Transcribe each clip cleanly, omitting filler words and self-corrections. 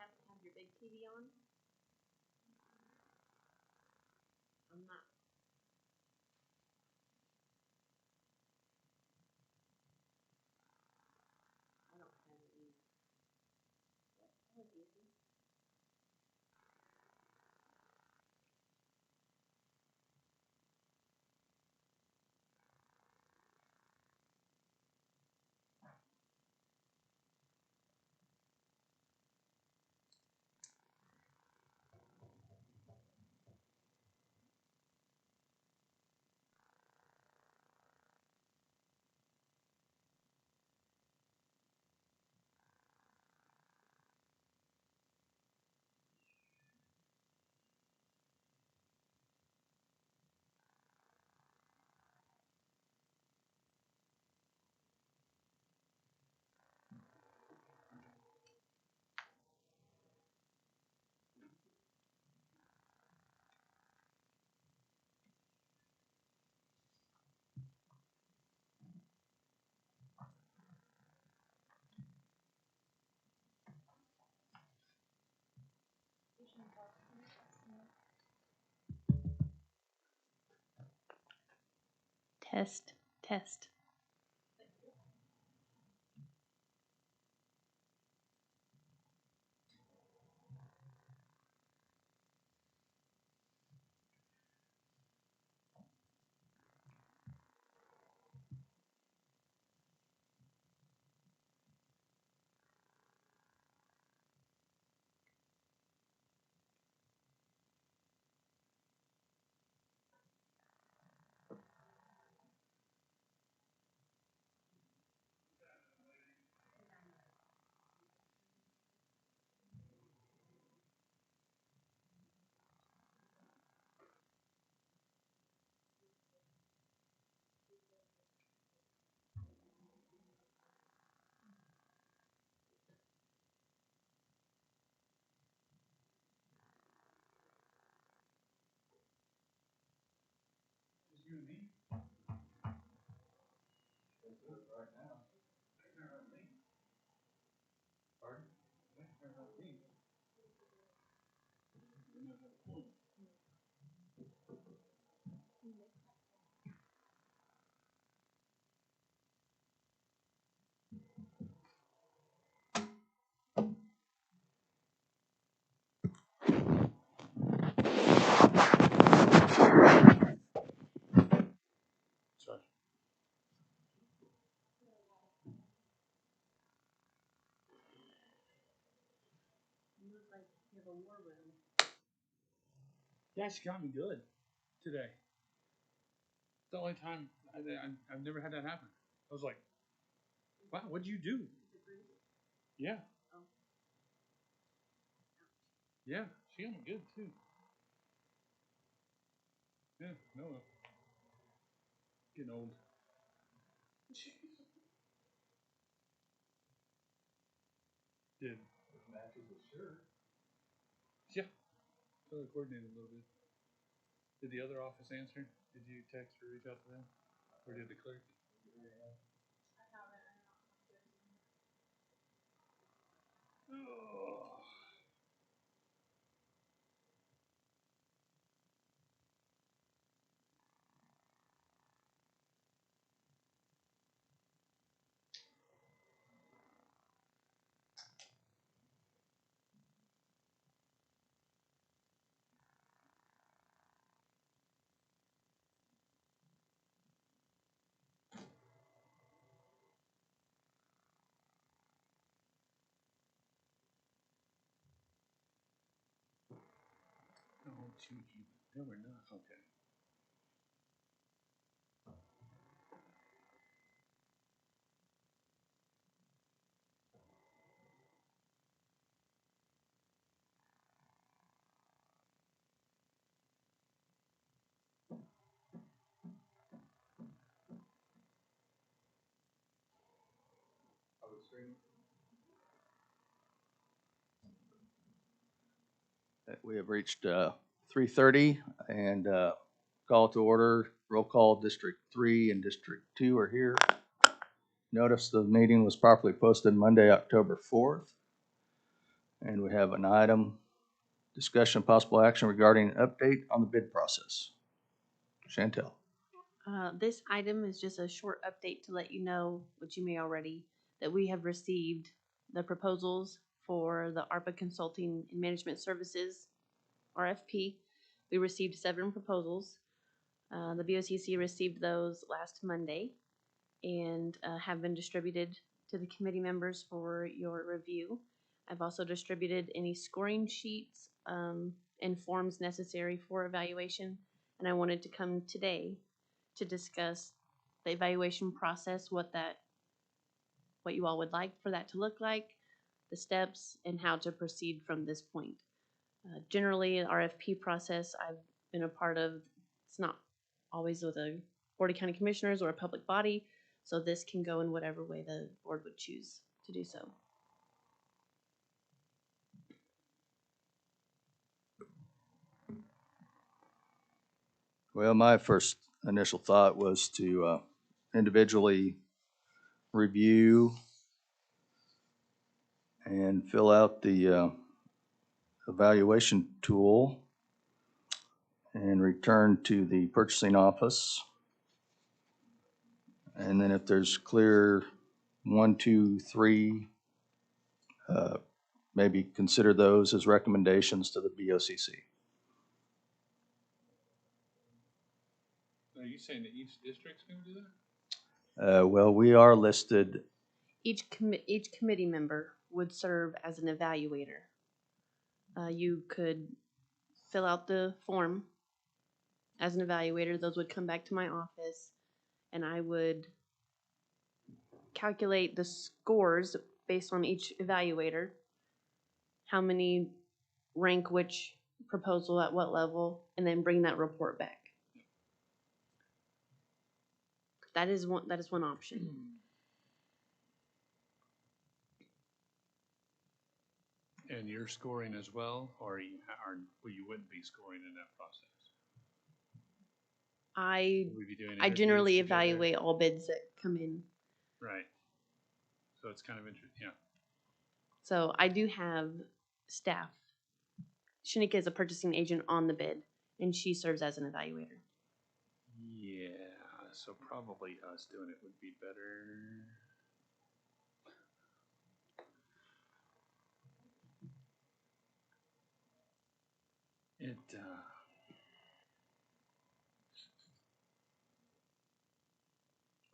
have to have your big TV on? I'm not. I don't have it either. That was easy. Test, test. Just you and me. Let's do it right now. Pardon? Sorry. You look like you have a war room. Yeah, she got me good today. The only time I've never had that happen. I was like, wow, what'd you do? Yeah. Oh. Yeah, she got me good too. Yeah, no. Getting old. Did. Which matches with shirt. Yeah. Color coordinated a little bit. Did the other office answer? Did you text or reach out to them? Or did the clerk? Oh. Oh, too even. No, we're not. Okay. We have reached 3:30 and call to order. Roll call. District 3 and District 2 are here. Notice the meeting was properly posted Monday, October 4th. And we have an item, discussion of possible action regarding an update on the bid process. Chantel. This item is just a short update to let you know, which you may already, that we have received the proposals for the ARPA Consulting and Management Services, RFP. We received 7 proposals. The BOCC received those last Monday and have been distributed to the committee members for your review. I've also distributed any scoring sheets and forms necessary for evaluation, and I wanted to come today to discuss the evaluation process, what you all would like for that to look like, the steps, and how to proceed from this point. Generally, an RFP process I've been a part of, it's not always with a Board of County Commissioners or a public body, so this can go in whatever way the board would choose to do so. Well, my first initial thought was to individually review and fill out the evaluation tool and return to the purchasing office. And then if there's clear 1, 2, 3, maybe consider those as recommendations to the BOCC. Are you saying that each district's gonna do that? Well, we are listed, Each committee member would serve as an evaluator. You could fill out the form as an evaluator. Those would come back to my office, and I would calculate the scores based on each evaluator, how many rank which proposal at what level, and then bring that report back. That is one option. And you're scoring as well, or you wouldn't be scoring in that process? Would we be doing I interviews generally together? evaluate all bids that come in. Right. So it's kind of interesting, yeah. So I do have staff. Shanika is a purchasing agent on the bid, and she serves as an evaluator. Yeah, so probably us doing it would be better.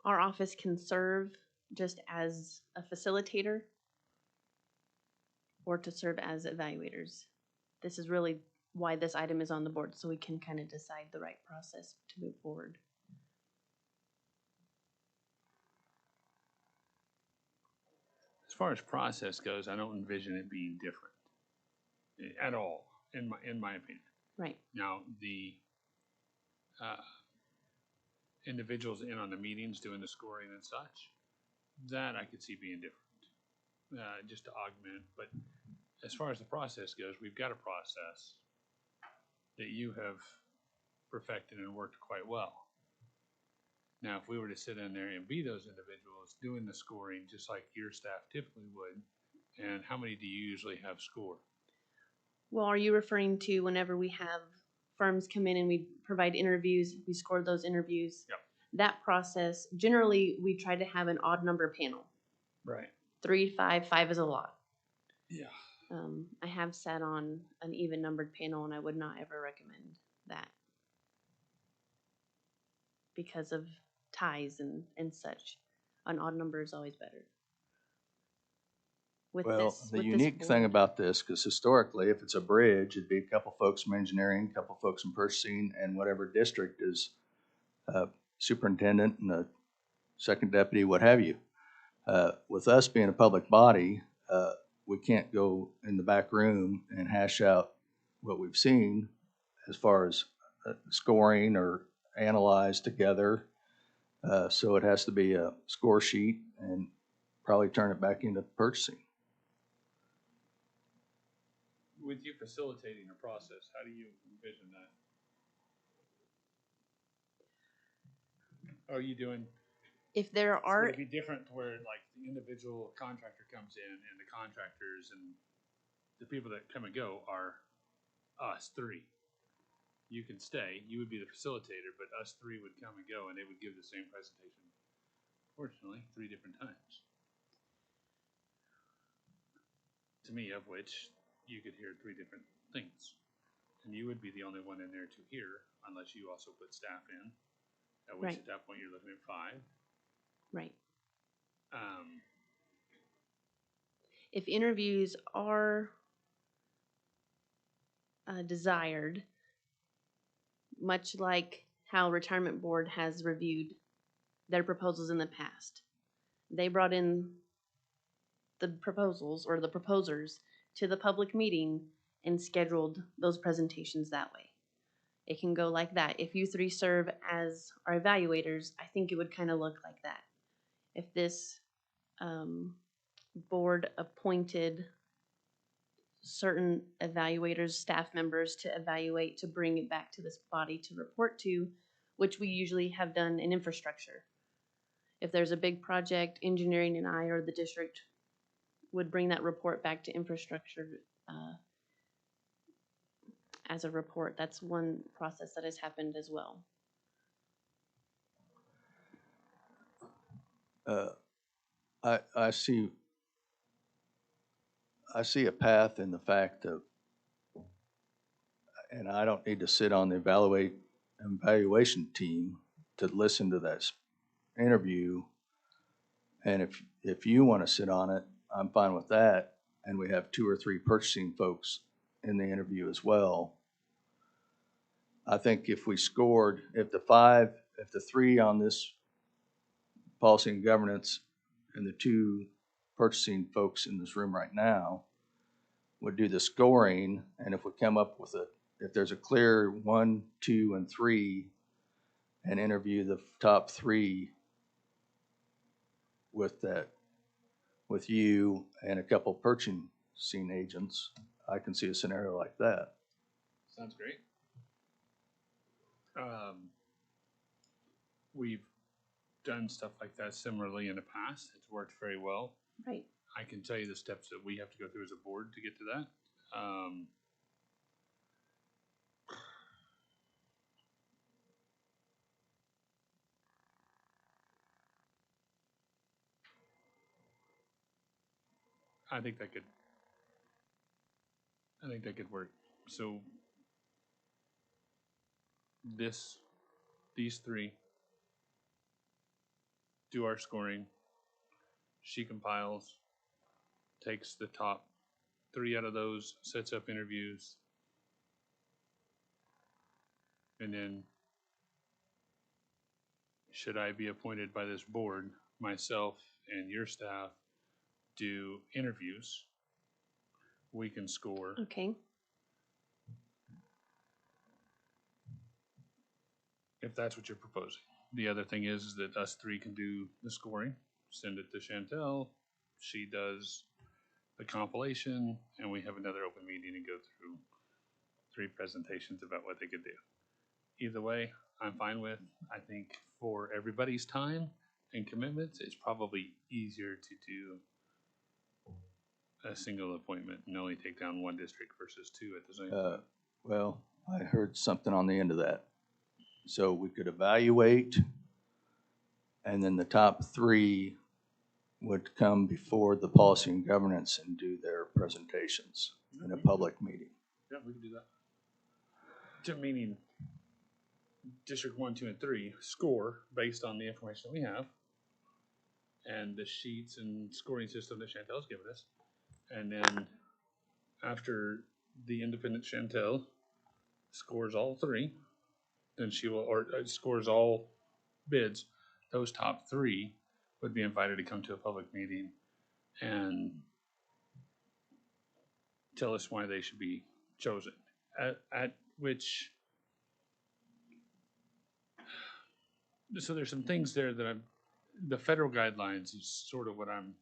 Our office can serve just as a facilitator or to serve as evaluators. This is really why this item is on the board, so we can kind of decide the right process to move forward. As far as process goes, I don't envision it being different at all, in my opinion. Right. Now, the individuals in on the meetings doing the scoring and such, that I could see being different, just to augment. But as far as the process goes, we've got a process that you have perfected and worked quite well. Now, if we were to sit in there and be those individuals doing the scoring, just like your staff typically would, and how many do you usually have score? Well, are you referring to whenever we have firms come in and we provide interviews, we score those interviews? Yep. That process, generally, we try to have an odd number panel. Right. 3, 5, 5 is a lot. Yeah. I have sat on an even numbered panel, and I would not ever recommend that because of ties and such. An odd number is always better. well, the unique thing about this, because historically, if it's a bridge, it'd be a couple folks from engineering, a couple folks from purchasing, and whatever district is superintendent and a second deputy, what have you. With us being a public body, we can't go in the back room and hash out what we've seen as far as scoring or analyze together. So it has to be a score sheet and probably turn it back into purchasing. With you facilitating a process, how do you envision that? Are you doing? If there are, would it be different where like the individual contractor comes in and the contractors and the people that come and go are us three. You can stay, you would be the facilitator, but us three would come and go and they would give the same presentation, fortunately, 3 different times. To me, of which you could hear 3 different things. And you would be the only one in there to hear, unless you also put staff in, at which Right. at that point you're looking at 5. Right. Um, If interviews are desired, much like how retirement board has reviewed their proposals in the past, they brought in the proposals or the proposers to the public meeting and scheduled those presentations that way. It can go like that. If you 3 serve as our evaluators, I think it would kind of look like that. If this board appointed certain evaluators, staff members to evaluate, to bring it back to this body to report to, which we usually have done in infrastructure. If there's a big project, engineering and I or the district would bring that report back to infrastructure as a report. That's one process that has happened as well. I see a path in the fact of, and I don't need to sit on the evaluation team to listen to that interview. And if you want to sit on it, I'm fine with that. And we have 2 or 3 purchasing folks in the interview as well. I think if we scored, if the 3 on this policy and governance and the 2 purchasing folks in this room right now would do the scoring, and if we come up with if there's a clear 1, 2, and 3, and interview the top 3 with you and a couple purchasing agents, I can see a scenario like that. Sounds great. We've done stuff like that similarly in the past. It's worked very well. Right. I can tell you the steps that we have to go through as a board to get to that. I think that could work. So these 3 do our scoring. She compiles, takes the top 3 out of those, sets up interviews, and then should I be appointed by this board, myself and your staff do interviews. We can score. Okay. If that's what you're proposing. The other thing is that us 3 can do the scoring, send it to Chantel. She does the compilation, and we have another open meeting and go through 3 presentations about what they could do. Either way, I'm fine with. I think for everybody's time and commitments, it's probably easier to do a single appointment and only take down 1 district versus 2 at the same time. Well, I heard something on the end of that. So we could evaluate, and then the top 3 would come before the policy and governance and do their presentations in a public meeting. Yeah, we can do that. Meaning District 1, 2, and 3 score based on the information that we have and the sheets and scoring system that Chantel's given us. And then after the independent Chantel scores all 3, then she will, or scores all bids, those top 3 would be invited to come to a public meeting and tell us why they should be chosen. At which, so there's some things there that the federal guidelines is sort of what I'm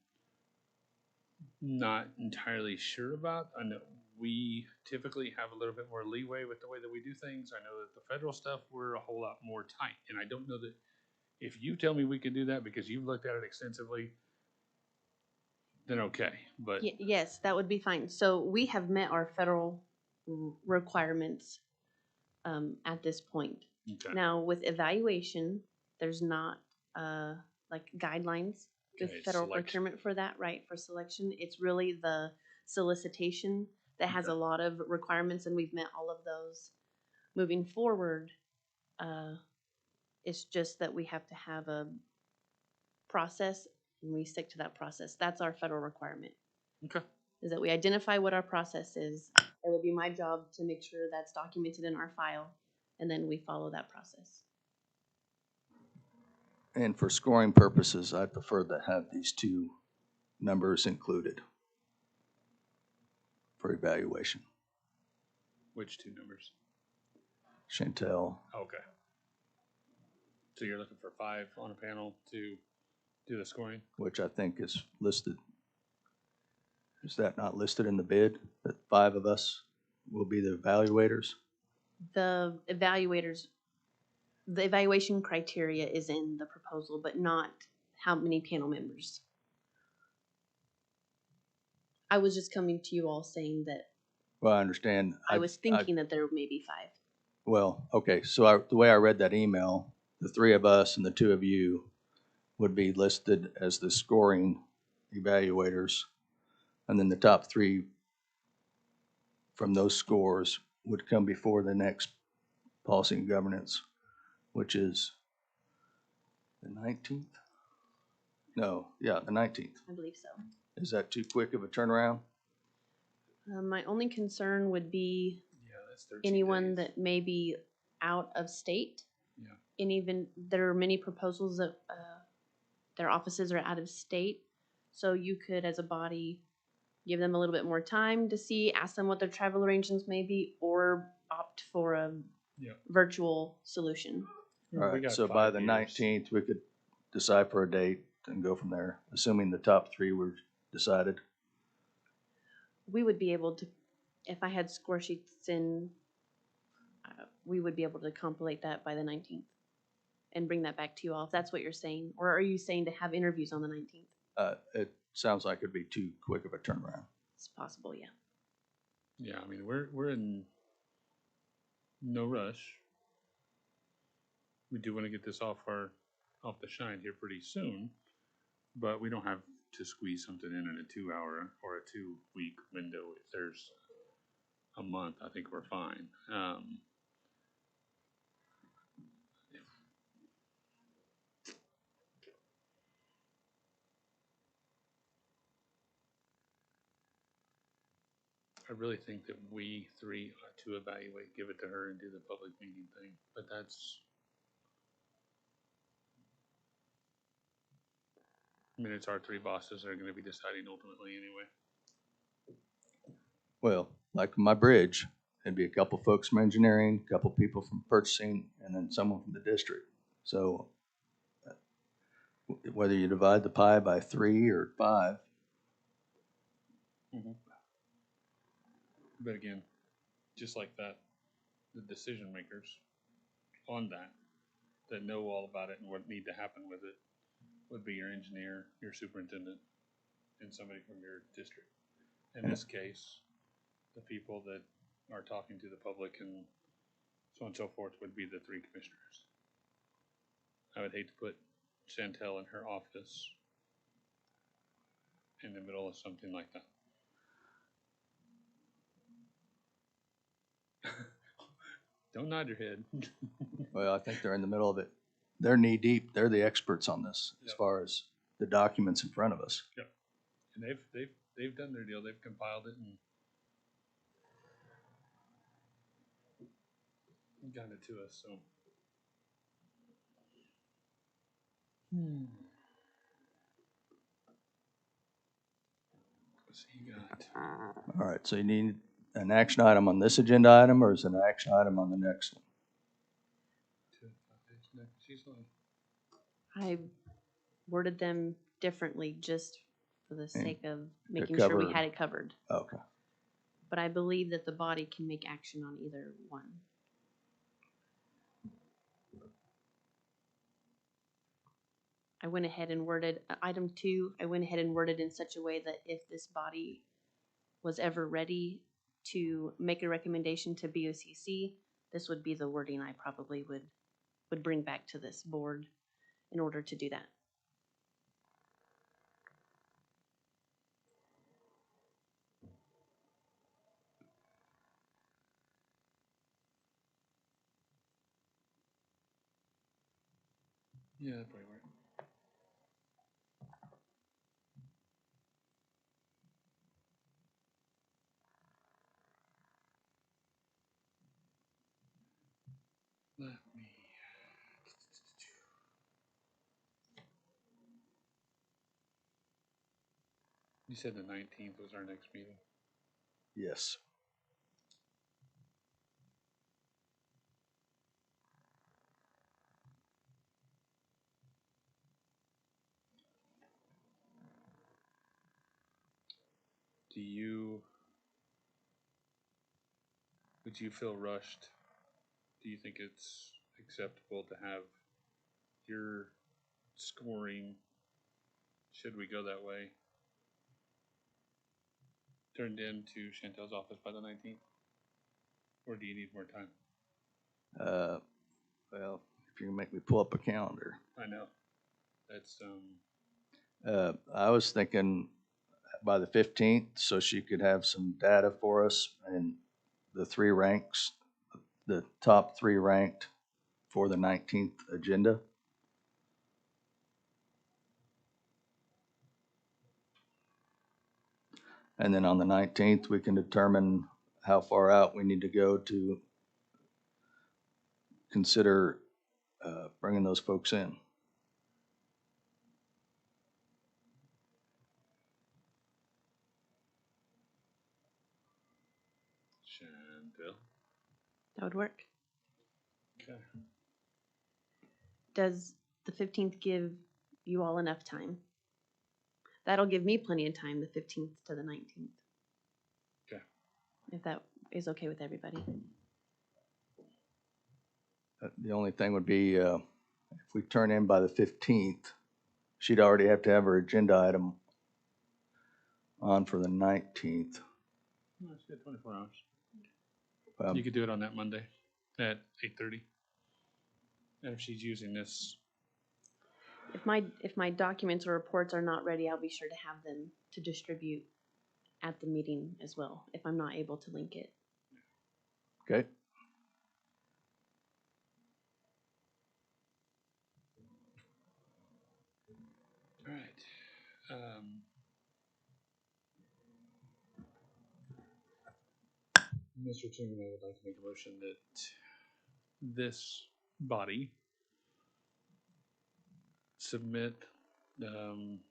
not entirely sure about. I know we typically have a little bit more leeway with the way that we do things. I know that the federal stuff, we're a whole lot more tight. And I don't know that if you tell me we can do that because you've looked at it extensively, then okay, but, Yes, that would be fine. So we have met our federal requirements at this point. okay. Now, with evaluation, there's not like guidelines with Okay, federal selection. procurement for that, right? For selection, it's really the solicitation that has Okay. a lot of requirements, and we've met all of those. Moving forward, it's just that we have to have a process, and we stick to that process. That's our federal requirement. Okay. Is that we identify what our process is. It would be my job to make sure that's documented in our file, and then we follow that process. And for scoring purposes, I prefer to have these two numbers included for evaluation. Which two numbers? Chantel, Okay. So you're looking for 5 on a panel to do the scoring? which I think is listed. Is that not listed in the bid, that 5 of us will be the evaluators? The evaluators, the evaluation criteria is in the proposal, but not how many panel members. I was just coming to you all saying that Well, I understand. I was thinking that there may be 5. Well, okay, so the way I read that email, the 3 of us and the 2 of you would be listed as the scoring evaluators, and then the top 3 from those scores would come before the next policy and governance, which is the 19th? No, yeah, the 19th. I believe so. Is that too quick of a turnaround? My only concern would be Yeah, that's 13 anyone days. that may be out of state. Yeah. And even, there are many proposals that their offices are out of state. So you could, as a body, give them a little bit more time to see, ask them what their travel arrangements may be, or opt for a Yeah. virtual solution. All We right, got so by 5 the years. 19th, we could decide for a date and go from there, assuming the top 3 were decided. We would be able to, if I had score sheets in, we would be able to compilate that by the 19th and bring that back to you all, if that's what you're saying. Or are you saying to have interviews on the 19th? It sounds like it'd be too quick of a turnaround. It's possible, yeah. Yeah, I mean, we're in no rush. We do want to get this off the shine here pretty soon, but we don't have to squeeze something in a 2-hour or a 2-week window. If there's a month, I think we're fine. I really think that we 3 ought to evaluate, give it to her, and do the public meeting thing. But that's, I mean, it's our 3 bosses that are going to be deciding ultimately anyway. Well, like my bridge, it'd be a couple folks from engineering, a couple people from purchasing, and then someone from the district. So whether you divide the pie by 3 or 5, But again, just like that, the decision makers on that know all about it and what need to happen with it, would be your engineer, your superintendent, and somebody from your district. In this case, the people that are talking to the public and so on and so forth would be the 3 commissioners. I would hate to put Chantel in her office in the middle of something like that. Don't nod your head. well, I think they're in the middle of it. They're knee deep. They're the experts on this as Yep. far as the documents in front of us. And they've done their deal. They've compiled it and gotten it to us. So. Let's see, you got. All right, so you need an action item on this agenda item, or is it an action item on the next one? She's on. I worded them differently just for the Okay. sake of making sure we cover- had it covered. Okay. But I believe that the body can make action on either one. I went ahead and worded, item 2, I went ahead and worded in such a way that if this body was ever ready to make a recommendation to BOCC, this would be the wording I probably would bring back to this board in order to do that. Yeah, that probably work. Let me. You said the 19th was our next meeting. Yes. Would you feel rushed? Do you think it's acceptable to have your scoring, should we go that way, turned into Chantel's office by the 19th? Or do you need more time? Well, if you can make me pull up a calendar. I know. That's, I was thinking by the 15th, so she could have some data for us and the 3 ranks, the top 3 ranked for the 19th agenda. And then on the 19th, we can determine how far out we need to go to consider bringing those folks in. Chantel. That would work. Okay. Does the 15th give you all enough time? That'll give me plenty of time, the 15th to the 19th. Okay. If that is okay with everybody. The only thing would be if we turn in by the 15th, she'd already have to have her agenda item on for the 19th. No, it's good, 24 hours. Um, You could do it on that Monday at 8:30. And if she's using this, If my documents or reports are not ready, I'll be sure to have them to distribute at the meeting as well, if I'm not able to link it. Okay. all right. Mr. Chairman, I would like to make a motion that this body submit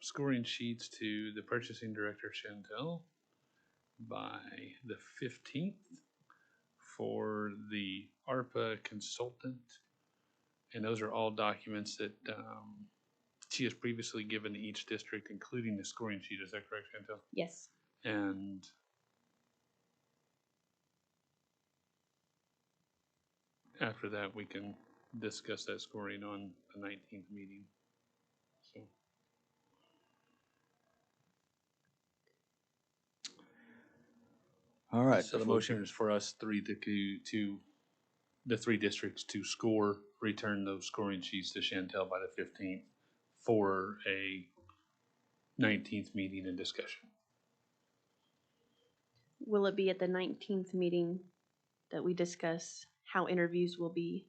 scoring sheets to the purchasing director, Chantel, by the 15th for the ARPA consultant. And those are all documents that she has previously given to each district, including the scoring sheet. Is that correct, Chantel? Yes. And after that, we can discuss that scoring on the 19th meeting. So. All right. So the motion is for us to the 3 districts to score, return those scoring sheets to Chantel by the 15th for a 19th meeting and discussion. Will it be at the 19th meeting that we discuss how interviews will be?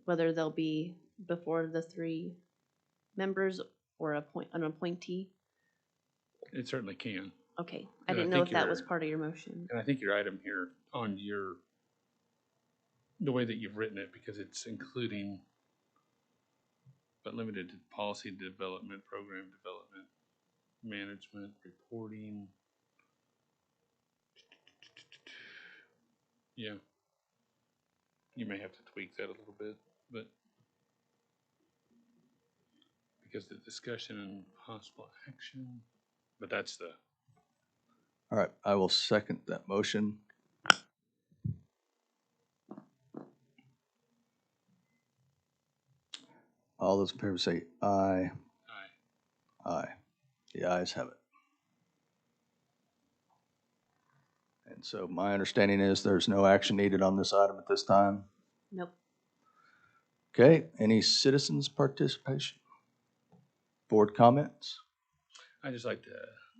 Whether they'll be before the 3 members or an appointee? It certainly can. Okay, And I I didn't know think if that was your- part of your motion. And I think your item here on the way that you've written it, because it's including, but limited to policy development, program development, management, reporting. Yeah. You may have to tweak that a little bit, but because the discussion and possible action, but that's the, All right. I will second that motion. All those in favor say aye. Aye. Aye. The ayes have it. And so my understanding is there's no action needed on this item at this time. Nope. Okay, any citizens' participation? Board comments? I'd just like to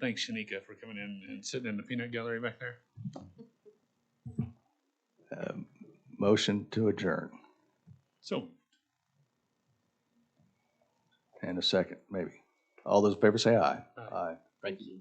thank Shanika for coming in and sitting in the peanut gallery back there. Motion to adjourn. So, And a second, maybe. All those in favor say aye. Aye. Aye. Thank you.